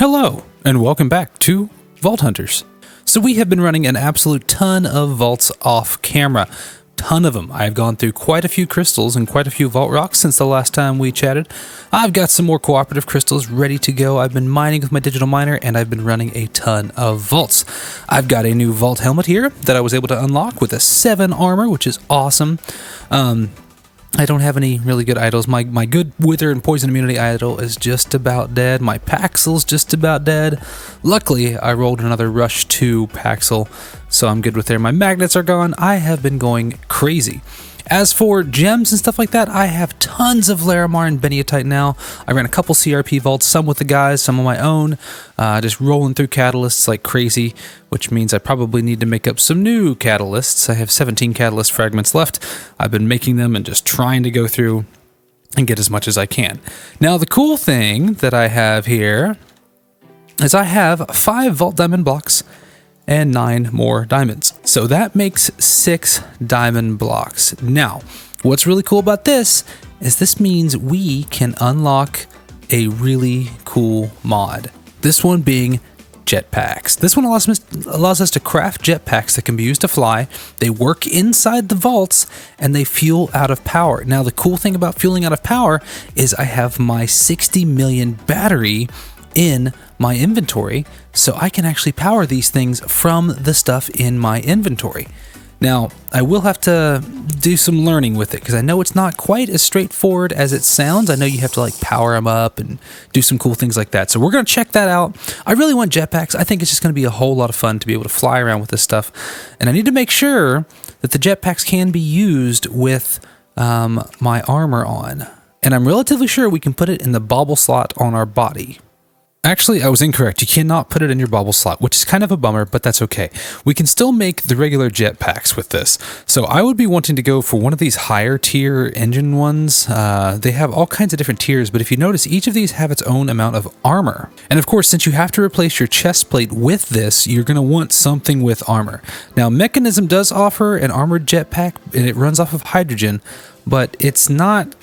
Hello, and welcome back to Vault Hunters. So we have been running an absolute ton of vaults off camera. Ton of them. I've gone through quite a few crystals and quite a few vault rocks since the last time we chatted. I've got some more cooperative crystals ready to go. I've been mining with my digital miner and I've been running a ton of vaults. I've got a new vault helmet here that I was able to unlock with a 7 armor, which is awesome. I don't have any really good idols. My good wither and poison immunity idol is just about dead. My Paxil's just about dead. Luckily, I rolled another Rush 2 Paxil, so I'm good with there. My magnets are gone. I have been going crazy. As for gems and stuff like that, I have tons of Larimar and Beniatite now. I ran a couple CRP vaults, some with the guys, some on my own, just rolling through catalysts like crazy, which means I probably need to make up some new catalysts. I have 17 catalyst fragments left. I've been making them and just trying to go through and get as much as I can. Now, the cool thing that I have here is I have 5 vault diamond blocks and 9 more diamonds. So that makes 6 diamond blocks. Now, what's really cool about this is this means we can unlock a really cool mod. This one being jetpacks. This one allows us to craft jetpacks that can be used to fly. They work inside the vaults and they fuel out of power. Now, the cool thing about fueling out of power is I have my 60 million battery in my inventory, so I can actually power these things from the stuff in my inventory. Now, I will have to do some learning with it because I know it's not quite as straightforward as it sounds. I know you have to like power them up and do some cool things like that. So we're going to check that out. I really want jetpacks. I think it's just going to be a whole lot of fun to be able to fly around with this stuff. And I need to make sure that the jetpacks can be used with my armor on. And I'm relatively sure we can put it in the bauble slot on our body. Actually, I was incorrect. You cannot put it in your bauble slot, which is kind of a bummer, but that's okay. We can still make the regular jetpacks with this. So I would be wanting to go for one of these higher tier engine ones. They have all kinds of different tiers, but if you notice, each of these have its own amount of armor. And of course, since you have to replace your chest plate with this, you're going to want something with armor. Now, Mechanism does offer an armored jetpack, and it runs off of hydrogen, but it's not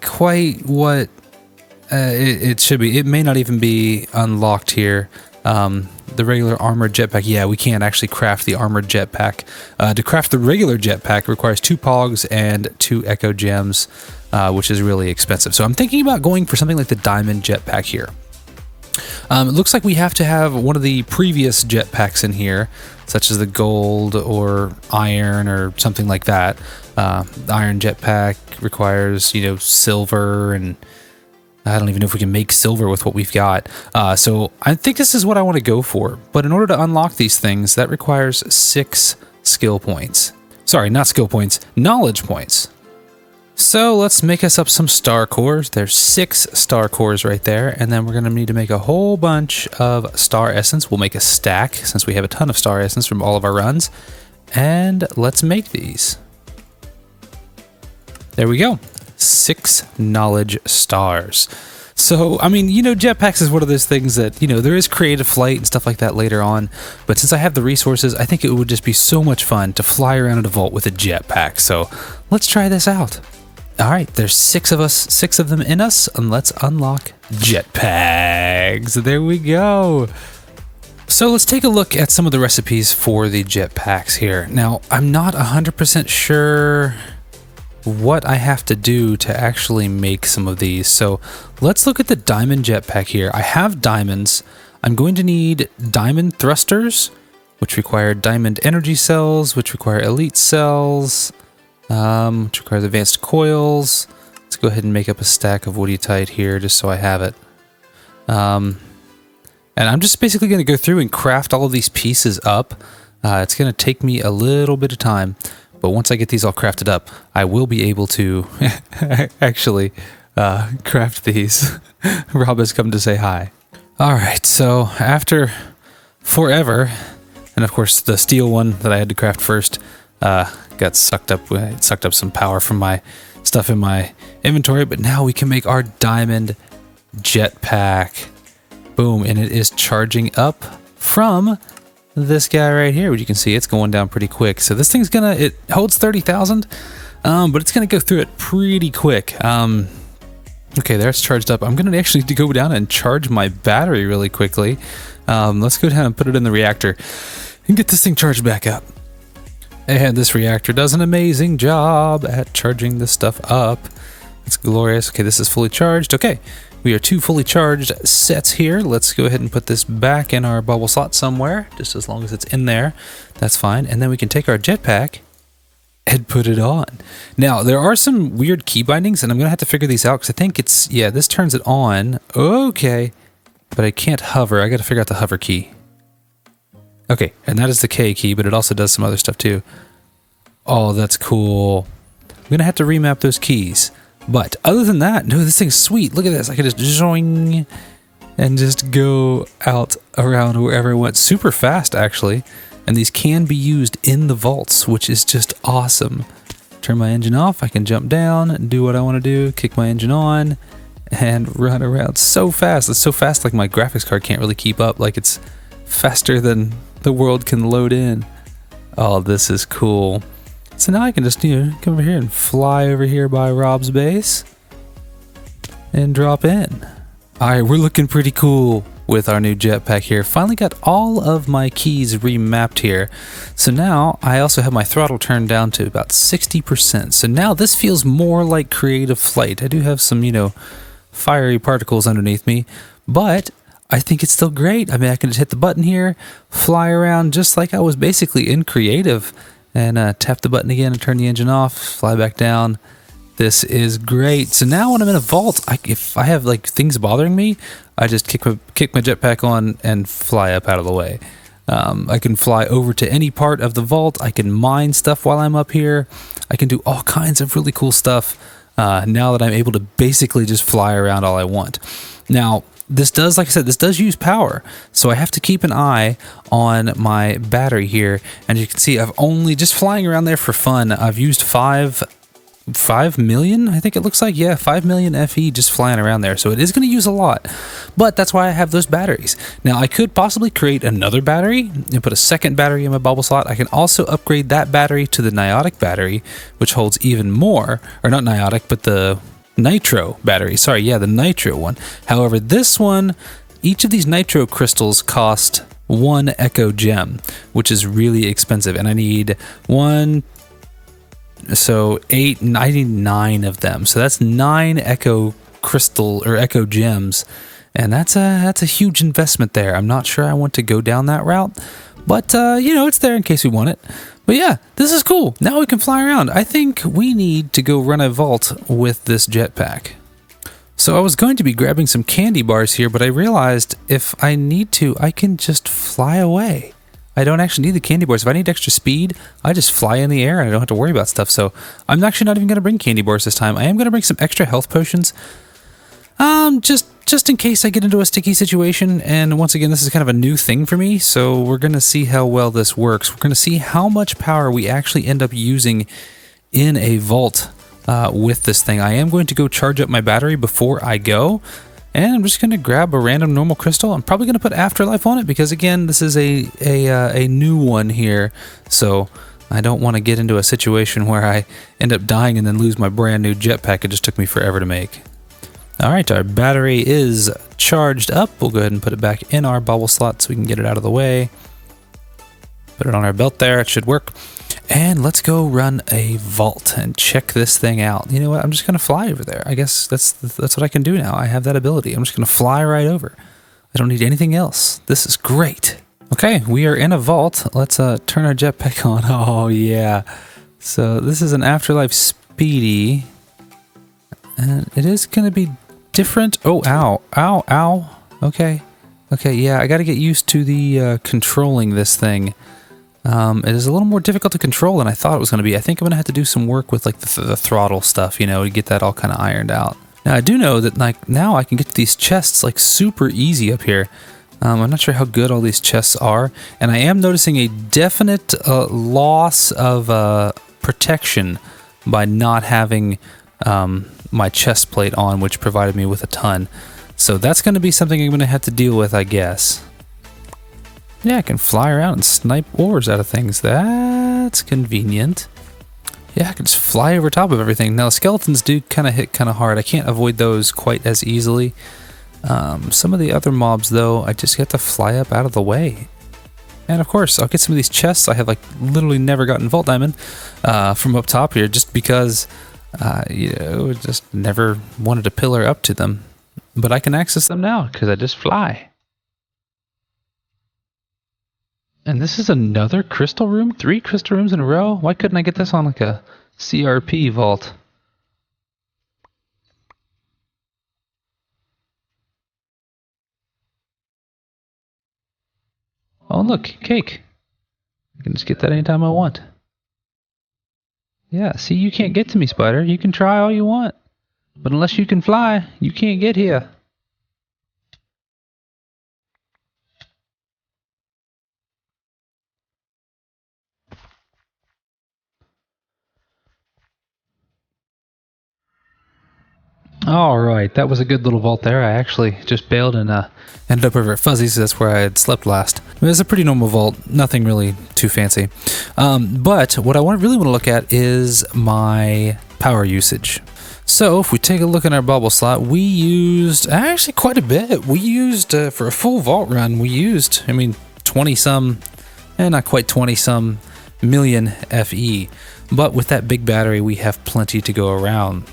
quite what it should be. It may not even be unlocked here. The regular armored jetpack, yeah, we can't actually craft the armored jetpack. To craft the regular jetpack requires 2 pogs and 2 echo gems, which is really expensive. So I'm thinking about going for something like the diamond jetpack here. It looks like we have to have one of the previous jetpacks in here, such as the gold or iron or something like that. The iron jetpack requires, silver, and I don't even know if we can make silver with what we've got. So I think this is what I want to go for. But in order to unlock these things, that requires 6 skill points. Sorry, not skill points, knowledge points. So let's make us up some star cores. There's 6 star cores right there. And then we're going to need to make a whole bunch of star essence. We'll make a stack since we have a ton of star essence from all of our runs. And let's make these. There we go. 6 knowledge stars. So, I mean, jetpacks is one of those things that, there is creative flight and stuff like that later on. But since I have the resources, I think it would just be so much fun to fly around in a vault with a jetpack. So let's try this out. All right, there's 6 of us, 6 of them in us, and let's unlock jetpacks. There we go. So let's take a look at some of the recipes for the jetpacks here. Now, I'm not 100% sure what I have to do to actually make some of these. So let's look at the diamond jetpack here. I have diamonds. I'm going to need diamond thrusters, which require diamond energy cells, which require elite cells, which requires advanced coils. Let's go ahead and make up a stack of wooditite here just so I have it. And I'm just basically going to go through and craft all of these pieces up. It's going to take me a little bit of time. But once I get these all crafted up, I will be able to actually craft these. Rob has come to say hi. All right, so after forever, and of course the steel one that I had to craft first got sucked up. It sucked up some power from my stuff in my inventory, but now we can make our diamond jetpack. Boom, and it is charging up from this guy right here, which you can see it's going down pretty quick. So this thing's it holds 30,000, but it's gonna go through it pretty quick. Okay, there it's charged up. I'm going to actually need to go down and charge my battery really quickly. Let's go down and put it in the reactor and get this thing charged back up. And this reactor does an amazing job at charging this stuff up. It's glorious. Okay, this is fully charged. Okay, we are 2 fully charged sets here. Let's go ahead and put this back in our bubble slot somewhere, just as long as it's in there. That's fine. And then we can take our jetpack and put it on. Now, there are some weird key bindings, and I'm going to have to figure these out because I think it's, yeah, this turns it on. Okay, but I can't hover. I got to figure out the hover key. Okay, and that is the K key, but it also does some other stuff too. Oh, that's cool. I'm going to have to remap those keys. But other than that, no, this thing's sweet. Look at this. I can just joing and just go out around wherever I want. Super fast, actually. And these can be used in the vaults, which is just awesome. Turn my engine off. I can jump down, do what I want to do, kick my engine on, and run around so fast. It's so fast, like my graphics card can't really keep up. Like, it's faster than the world can load in. Oh, this is cool. So now I can just, come over here and fly over here by Rob's base and drop in. All right, we're looking pretty cool with our new jetpack here. Finally got all of my keys remapped here. So now I also have my throttle turned down to about 60%. So now this feels more like creative flight. I do have some, fiery particles underneath me, but I think it's still great. I mean, I can just hit the button here, fly around just like I was basically in creative, and tap the button again and turn the engine off, fly back down. This is great. So now when I'm in a vault, if I have like things bothering me, I just kick my jetpack on and fly up out of the way. I can fly over to any part of the vault. I can mine stuff while I'm up here. I can do all kinds of really cool stuff now that I'm able to basically just fly around all I want. Now, this does, like I said, this does use power, so I have to keep an eye on my battery here. And you can see I've only, just flying around there for fun, I've used 5 million, I think it looks like. Yeah, 5 million FE just flying around there. So it is going to use a lot, but that's why I have those batteries. Now I could possibly create another battery and put a second battery in my bubble slot. I can also upgrade that battery to the niotic battery, which holds even more, or not niotic, but the nitro battery. Sorry, yeah, the nitro one. However, this one, each of these nitro crystals cost 1 echo gem, which is really expensive, and I need 9 of them. So that's 9 echo crystal or echo gems, and that's a huge investment there. I'm not sure I want to go down that route, but it's there in case we want it. But yeah, this is cool. Now we can fly around. I think we need to go run a vault with this jetpack. So I was going to be grabbing some candy bars here, but I realized if I need to, I can just fly away. I don't actually need the candy bars. If I need extra speed, I just fly in the air and I don't have to worry about stuff. So I'm actually not even going to bring candy bars this time. I am going to bring some extra health potions. Just in case I get into a sticky situation. And once again, this is kind of a new thing for me. So we're going to see how well this works. We're going to see how much power we actually end up using in a vault with this thing. I am going to go charge up my battery before I go. And I'm just going to grab a random normal crystal. I'm probably going to put Afterlife on it because, again, this is a new one here. So I don't want to get into a situation where I end up dying and then lose my brand new jetpack it just took me forever to make. All right, our battery is charged up. We'll go ahead and put it back in our bubble slot so we can get it out of the way. Put it on our belt there. It should work. And let's go run a vault and check this thing out. You know what? I'm just going to fly over there. I guess that's what I can do now. I have that ability. I'm just going to fly right over. I don't need anything else. This is great. Okay, we are in a vault. Let's turn our jetpack on. Oh, yeah. So this is an Afterlife Speedy. And it is going to be different. Oh, ow. Ow, ow. Okay. Okay, yeah, I got to get used to the controlling this thing. It is a little more difficult to control than I thought it was going to be. I think I'm going to have to do some work with like the throttle stuff, to get that all kind of ironed out. Now, I do know that like now I can get to these chests like super easy up here. I'm not sure how good all these chests are, and I am noticing a definite loss of protection by not having my chest plate on, which provided me with a ton. So that's going to be something I'm going to have to deal with, I guess. Yeah, I can fly around and snipe ores out of things. That's convenient. Yeah, I can just fly over top of everything. Now, skeletons do kind of hit kind of hard. I can't avoid those quite as easily. Some of the other mobs, though, I just have to fly up out of the way. And of course, I'll get some of these chests. I have like literally never gotten Vault Diamond from up top here just because, you know, just never wanted to pillar up to them. But I can access them now because I just fly. And this is another crystal room? 3 crystal rooms in a row? Why couldn't I get this on like a CRP vault? Oh look, cake. I can just get that anytime I want. Yeah, see, you can't get to me, Spider. You can try all you want. But unless you can fly, you can't get here. Alright, that was a good little vault there. I actually just bailed and ended up over at Fuzzy's. That's where I had slept last. I mean, it's a pretty normal vault, nothing really too fancy. But what I really want to look at is my power usage. So if we take a look at our bubble slot, we used actually quite a bit. We used, for a full vault run, we used, I mean, 20-some, not quite 20-some million FE. But with that big battery, we have plenty to go around.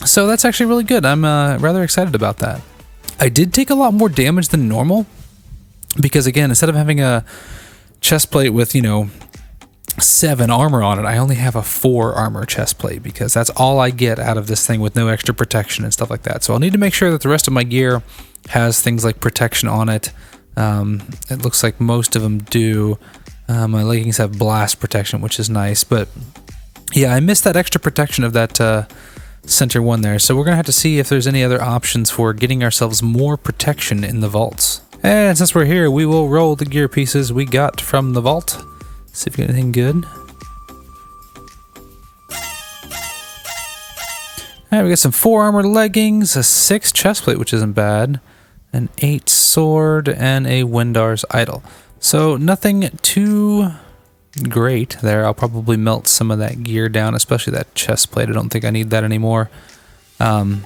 So that's actually really good. I'm rather excited about that. I did take a lot more damage than normal because, again, instead of having a chest plate with, you know, 7 armor on it, I only have a 4 armor chest plate because that's all I get out of this thing with no extra protection and stuff like that. So I'll need to make sure that the rest of my gear has things like protection on it. It looks like most of them do. My leggings have blast protection, which is nice. But yeah, I missed that extra protection of that center one there, so we're gonna have to see if there's any other options for getting ourselves more protection in the vaults. And since we're here, we will roll the gear pieces we got from the vault. See if we get anything good. Alright, we got some 4 armor leggings, a 6 chest plate, which isn't bad, an 8 sword, and a Windar's idol. So nothing too great there. I'll probably melt some of that gear down, especially that chest plate. I don't think I need that anymore. We have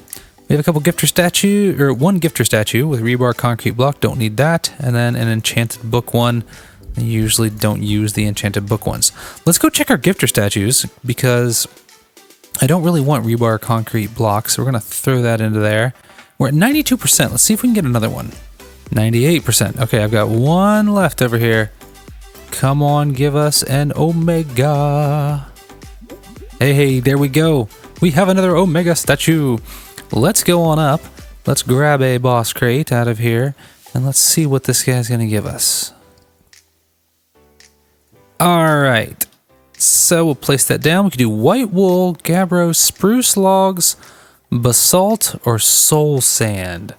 a couple gifter statue, or 1 gifter statue with rebar concrete block. Don't need that. And then an enchanted book one. I usually don't use the enchanted book ones. Let's go check our gifter statues because I don't really want rebar concrete blocks. So we're going to throw that into there. We're at 92%. Let's see if we can get another one. 98%. Okay, I've got 1 left over here. Come on, give us an Omega. Hey, there we go. We have another Omega statue. Let's go on up. Let's grab a boss crate out of here. And let's see what this guy's going to give us. Alright. So we'll place that down. We can do white wool, gabbro, spruce logs, basalt, or soul sand.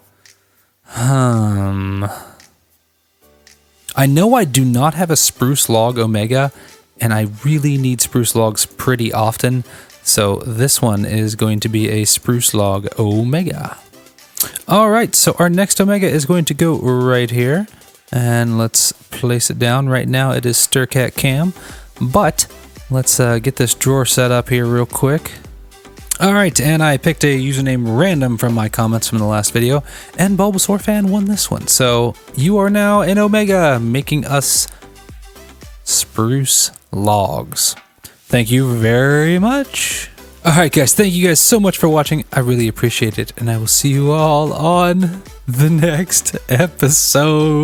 I know I do not have a spruce log Omega, and I really need spruce logs pretty often, so this one is going to be a spruce log Omega. Alright, so our next Omega is going to go right here, and let's place it down. Right now it is Stircat Cam, but let's get this drawer set up here real quick. Alright, and I picked a username random from my comments from the last video, and Bulbasaur fan won this one. So you are now an Omega, making us spruce logs. Thank you very much. Alright guys, thank you guys so much for watching. I really appreciate it, and I will see you all on the next episode.